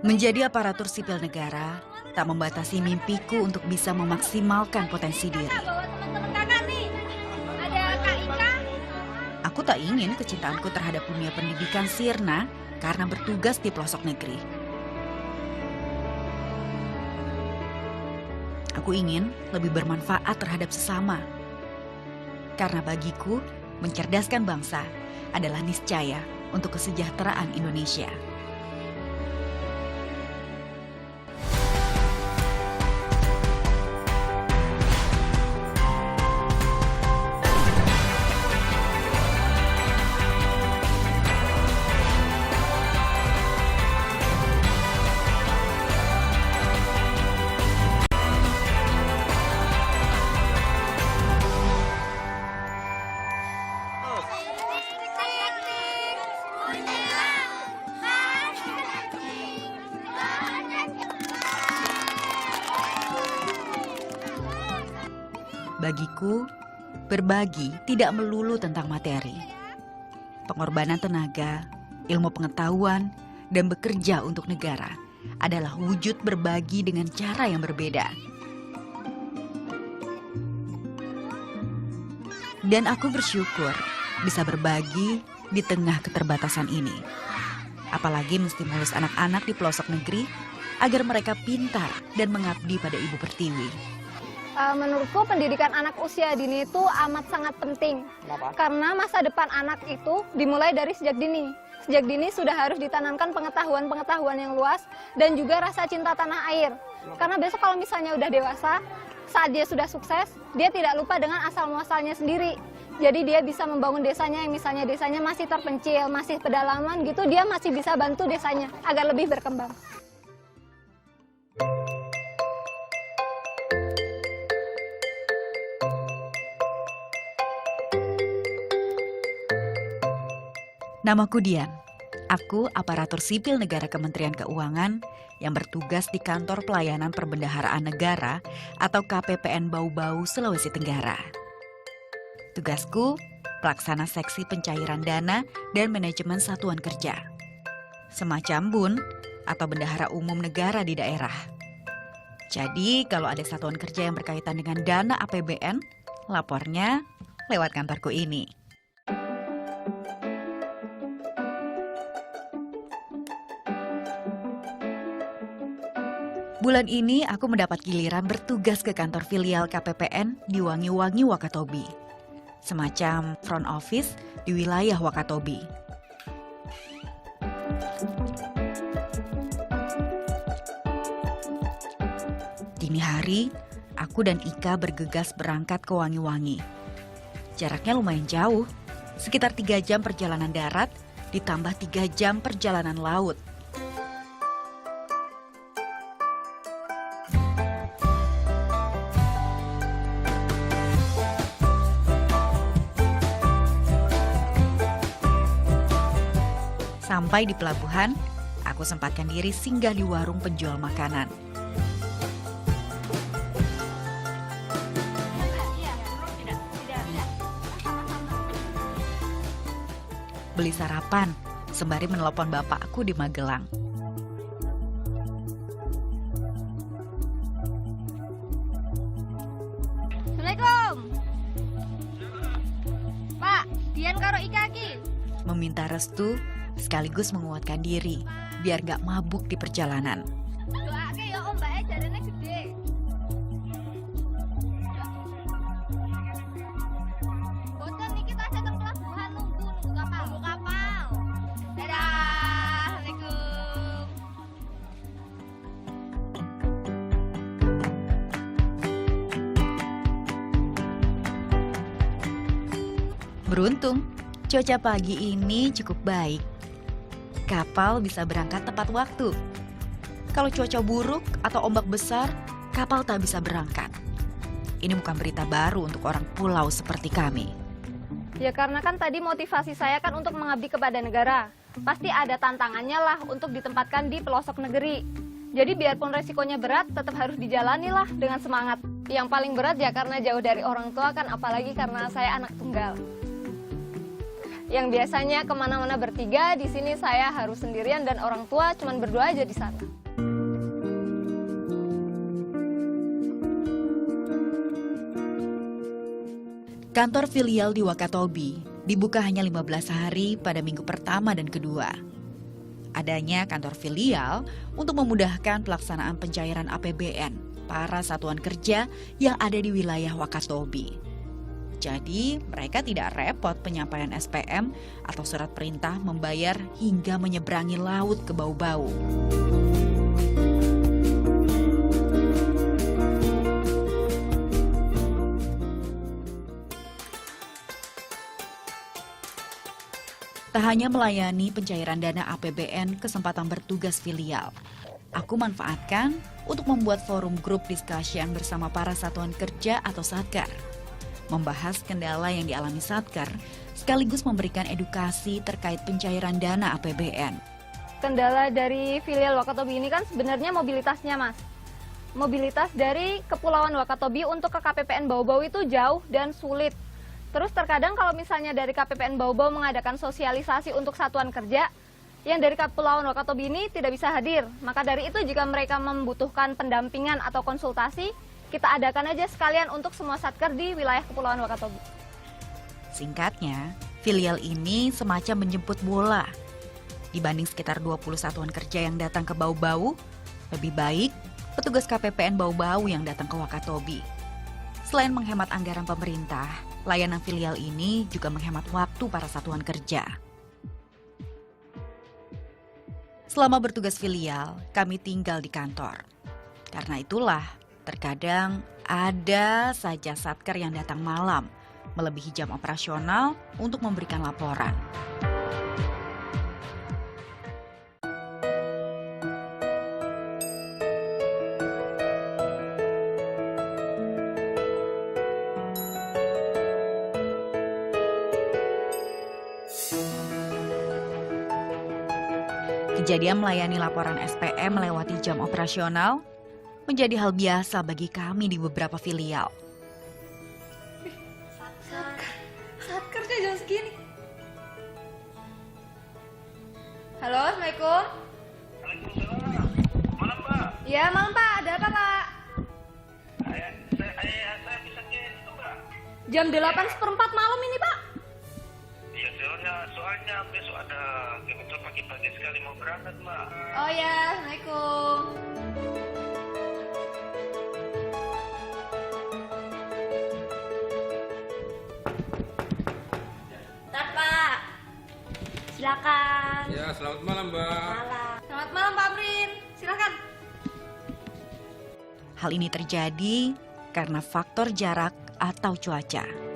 Menjadi aparatur sipil negara tak membatasi mimpiku untuk bisa memaksimalkan potensi diri. Bawa teman-teman kakak nih. Ada Kak Ika. Aku tak ingin kecintaanku terhadap dunia pendidikan sirna karena bertugas di pelosok negeri. Aku ingin lebih bermanfaat terhadap sesama. Karena bagiku, mencerdaskan bangsa adalah niscaya untuk kesejahteraan Indonesia. Bagiku, berbagi tidak melulu tentang materi. Pengorbanan tenaga, ilmu pengetahuan, dan bekerja untuk negara adalah wujud berbagi dengan cara yang berbeda. Dan aku bersyukur bisa berbagi di tengah keterbatasan ini. Apalagi menstimulus anak-anak di pelosok negeri agar mereka pintar dan mengabdi pada Ibu Pertiwi. Menurutku pendidikan anak usia dini itu amat sangat penting. Kenapa? Karena masa depan anak itu dimulai dari sejak dini. Sejak dini sudah harus ditanamkan pengetahuan-pengetahuan yang luas dan juga rasa cinta tanah air. Karena besok kalau misalnya udah dewasa, saat dia sudah sukses, dia tidak lupa dengan asal-muasalnya sendiri. Jadi dia bisa membangun desanya yang misalnya desanya masih terpencil, masih pedalaman gitu, dia masih bisa bantu desanya agar lebih berkembang. Namaku Dian. Aku aparatur sipil negara Kementerian Keuangan yang bertugas di Kantor Pelayanan Perbendaharaan Negara atau KPPN Bau-Bau, Sulawesi Tenggara. Tugasku, pelaksana seksi pencairan dana dan manajemen satuan kerja. Semacam BUN atau Bendahara Umum Negara di daerah. Jadi kalau ada satuan kerja yang berkaitan dengan dana APBN, lapornya lewat kantorku ini. Bulan ini aku mendapat giliran bertugas ke kantor filial KPPN di Wangi-Wangi, Wakatobi. Semacam front office di wilayah Wakatobi. Dini hari, aku dan Ika bergegas berangkat ke Wangi-Wangi. Jaraknya lumayan jauh, sekitar 3 jam perjalanan darat ditambah 3 jam perjalanan laut. Sampai di pelabuhan, aku sempatkan diri singgah di warung penjual makanan. Beli sarapan, sembari menelpon bapakku di Magelang. Assalamualaikum. Pak, Dian karo Ika ki. Meminta restu sekaligus menguatkan diri biar gak mabuk di perjalanan. Doake ya Om, mbake jarene gede. Boten niki tasih teng pelabuhan nunggu kapal. Nunggu kapal. Dadah. Assalamualaikum. Beruntung, cuaca pagi ini cukup baik. Kapal bisa berangkat tepat waktu. Kalau cuaca buruk atau ombak besar, kapal tak bisa berangkat. Ini bukan berita baru untuk orang pulau seperti kami. Ya karena kan tadi motivasi saya kan untuk mengabdi kepada negara. Pasti ada tantangannya lah untuk ditempatkan di pelosok negeri. Jadi biarpun resikonya berat, tetap harus dijalani lah dengan semangat. Yang paling berat ya karena jauh dari orang tua kan, apalagi karena saya anak tunggal. Yang biasanya kemana-mana bertiga, di sini saya harus sendirian dan orang tua cuma berdua aja di sana. Kantor filial di Wakatobi dibuka hanya 15 hari pada minggu pertama dan kedua. Adanya kantor filial untuk memudahkan pelaksanaan pencairan APBN para satuan kerja yang ada di wilayah Wakatobi. Jadi, mereka tidak repot penyampaian SPM atau surat perintah membayar hingga menyeberangi laut ke Bau-Bau. Tak hanya melayani pencairan dana APBN kesempatan bertugas filial, aku manfaatkan untuk membuat forum grup discussion bersama para satuan kerja atau Satkar. Membahas kendala yang dialami Satkar, sekaligus memberikan edukasi terkait pencairan dana APBN. Kendala dari filial Wakatobi ini kan sebenarnya mobilitasnya, Mas. Mobilitas dari Kepulauan Wakatobi untuk ke KPPN Bau-Bau itu jauh dan sulit. Terus terkadang kalau misalnya dari KPPN Bau-Bau mengadakan sosialisasi untuk satuan kerja, yang dari Kepulauan Wakatobi ini tidak bisa hadir. Maka dari itu jika mereka membutuhkan pendampingan atau konsultasi, kita adakan aja sekalian untuk semua Satker di wilayah Kepulauan Wakatobi. Singkatnya, filial ini semacam menjemput bola. Dibanding sekitar 20 satuan kerja yang datang ke Bau-Bau, lebih baik petugas KPPN Bau-Bau yang datang ke Wakatobi. Selain menghemat anggaran pemerintah, layanan filial ini juga menghemat waktu para satuan kerja. Selama bertugas filial, kami tinggal di kantor. Karena itulah, terkadang ada saja Satker yang datang malam, melebihi jam operasional untuk memberikan laporan. Kejadian melayani laporan SPM melewati jam operasional menjadi hal biasa bagi kami di beberapa filial. Satker kayak jam segini. Halo, Assalamualaikum. Waalaikumsalam. Malam, Pak. Ya, malam Pak. Ada apa Pak? Saya bisa ke itu, Pak. Jam 8:04 malam ini Pak. Iya, soalnya besok ada kebetulan pagi-pagi sekali mau berangkat, Mbak. Oh ya, Assalamualaikum. Bentar, Pak. Silakan. Ya, selamat malam, Mbak. Malam. Selamat malam Pak Brin. Silakan. Hal ini terjadi karena faktor jarak atau cuaca.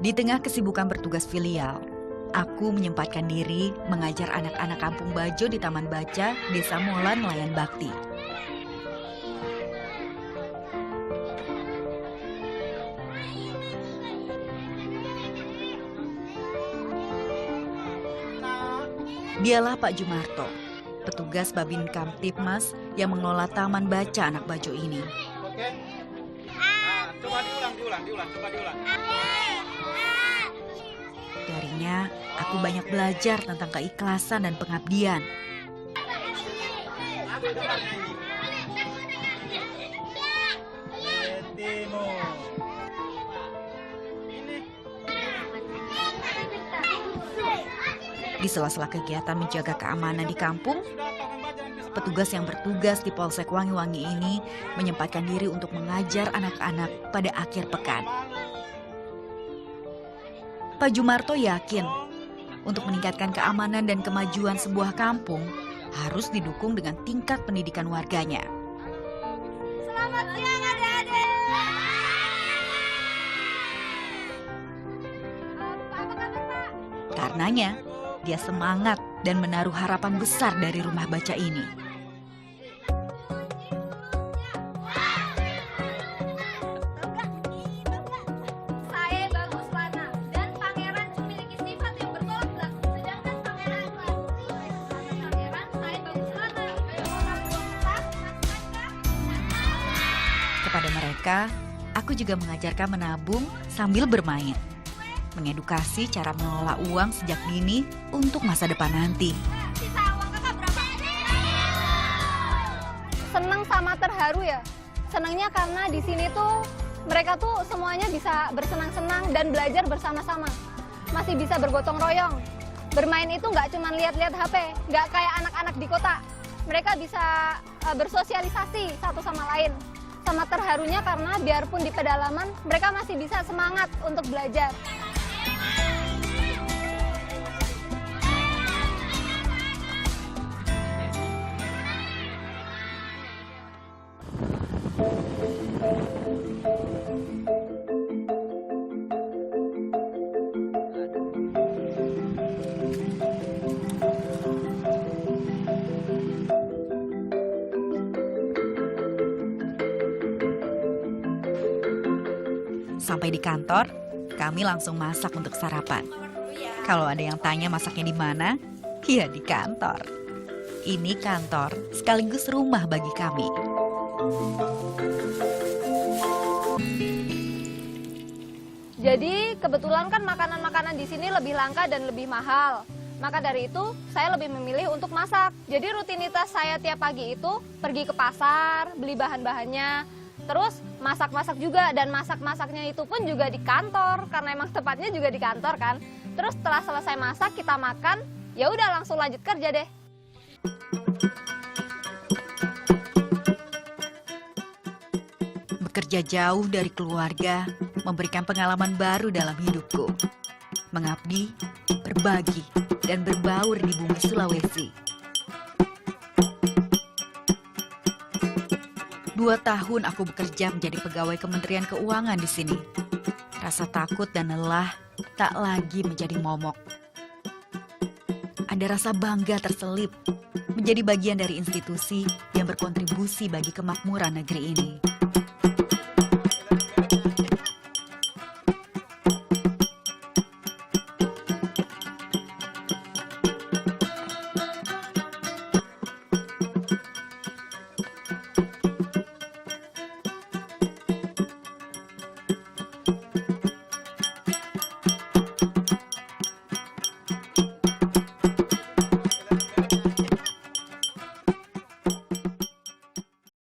Di tengah kesibukan bertugas filial, aku menyempatkan diri mengajar anak-anak kampung Bajo di Taman Baca, Desa Molan, Nelayan Bakti. Dialah Pak Jumarto, petugas Babin Kamtipmas yang mengelola Taman Baca Anak Bajo ini. Oke. Nah, coba diulang. Darinya, aku banyak belajar tentang keikhlasan dan pengabdian. Di sela-sela kegiatan menjaga keamanan di kampung, petugas yang bertugas di Polsek Wangi-Wangi ini menyempatkan diri untuk mengajar anak-anak pada akhir pekan. Pak Jumarto yakin, untuk meningkatkan keamanan dan kemajuan sebuah kampung harus didukung dengan tingkat pendidikan warganya. Selamat siang adik-adik. Apa kabar Pak? Karenanya, dia semangat dan menaruh harapan besar dari rumah baca ini. Kepada mereka, aku juga mengajarkan menabung sambil bermain. Mengedukasi cara mengelola uang sejak dini untuk masa depan nanti. Senang sama terharu ya. Senangnya karena di sini tuh mereka tuh semuanya bisa bersenang-senang dan belajar bersama-sama. Masih bisa bergotong royong. Bermain itu nggak cuma lihat-lihat HP, nggak kayak anak-anak di kota. Mereka bisa bersosialisasi satu sama lain. Sama terharunya karena biarpun di pedalaman, mereka masih bisa semangat untuk belajar. Sampai di kantor, kami langsung masak untuk sarapan. Kalau ada yang tanya masaknya di mana, ya di kantor. Ini kantor sekaligus rumah bagi kami. Jadi kebetulan kan makanan-makanan di sini lebih langka dan lebih mahal. Maka dari itu saya lebih memilih untuk masak. Jadi rutinitas saya tiap pagi itu pergi ke pasar, beli bahan-bahannya, terus masak-masak juga, dan masak-masaknya itu pun juga di kantor karena emang tepatnya juga di kantor kan. Terus setelah selesai masak kita makan, ya udah langsung lanjut kerja deh. Bekerja jauh dari keluarga memberikan pengalaman baru dalam hidupku. Mengabdi, berbagi, dan berbaur di bumi Sulawesi. 2 tahun aku bekerja menjadi pegawai Kementerian Keuangan di sini. Rasa takut dan lelah tak lagi menjadi momok. Ada rasa bangga terselip menjadi bagian dari institusi yang berkontribusi bagi kemakmuran negeri ini.